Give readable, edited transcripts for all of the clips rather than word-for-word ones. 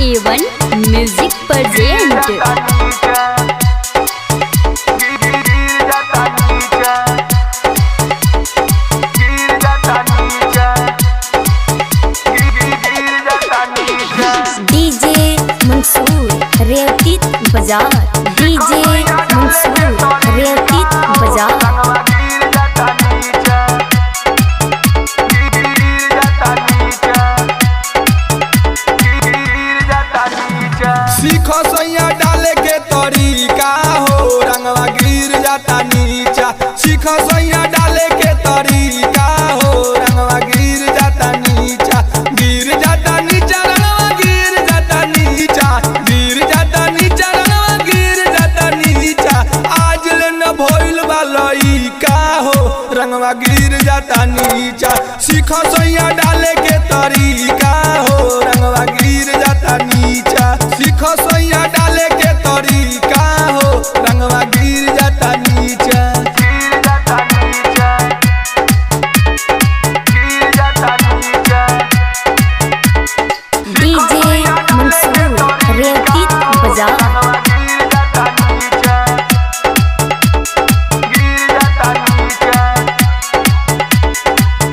A1 music present. DJ Mansoor रेवतीत बाजार, DJ Mansoor रेवतीत बाजार। सीखो सैया डाले के तरीका हो रंगवा गिर जाता नीचा। सीखो सैया डाले के तरीका हो रंगवा गिर जाता नीचा। गिर जाता नीचा रंगवा गिर जाता नीचा। गिर जाता नीचा रंगवा गिर जाता नीचा। आज ले न भइल बालई का हो रंगवा गिर जाता नीचा। सीखो सैया डाले के तरीका हो रंगवा गिर जाता नीचा। सीखो सैया डाले के तरीका हो रंगवा गिर जाता नीचा। डीजे मंसूर रेवतीत बाजार।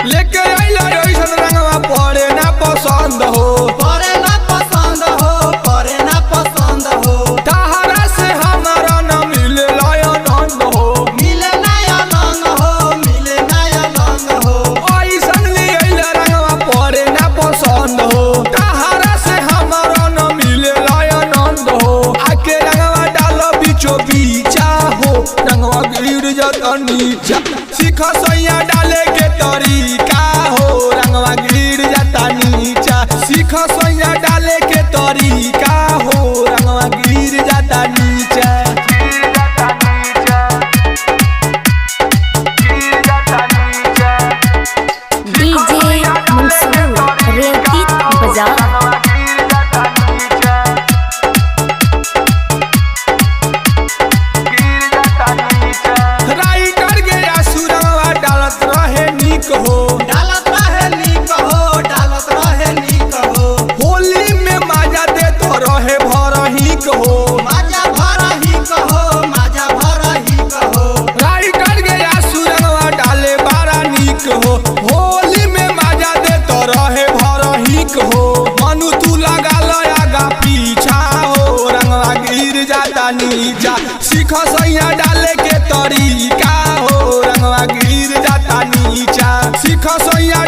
लेके आइला ऐसन रंगवा पड़े ना पसंद हो, परे ना पसंद हो, परे ना पसंद हो। तहरा से हमारा न मिले आनंद हो। मिले नया रंग हो, मिले नया रंग हो। ऐसन ले आइला रंगवा पड़े ना पसंद हो। तहरा से हमारा न मिले आनंद हो। आके रंगवा डालो बीचो बीचा हो रंगवा गिर जाता नीचा। सीखो सैया डाले के तरीका हो रंगवा गिर जाता नीचा। सीखो सैया डाले के तरीका हो रंगवा गिर जाता नीचा। डीजे मंसूर रेवतीत बाजार। राइटर के आसुरवा डालत रहे नीक हो। डालत रहे नीक हो, डालत रहे नीक हो। होली में मजा दे तो रहे भरहीक हो। माजा भरही कहो, माजा भरही कहो। राइटर के आसुरवा डाले बारा नीक हो। होली में मजा दे तो रहे भरहीक हो। मनु तू लगा लगा पीछा हो रंगवा गिर जाता नीचा। सीखो सैया डाले के तरीका हो रंगवा गिर जाता नीचा। सीखो सैया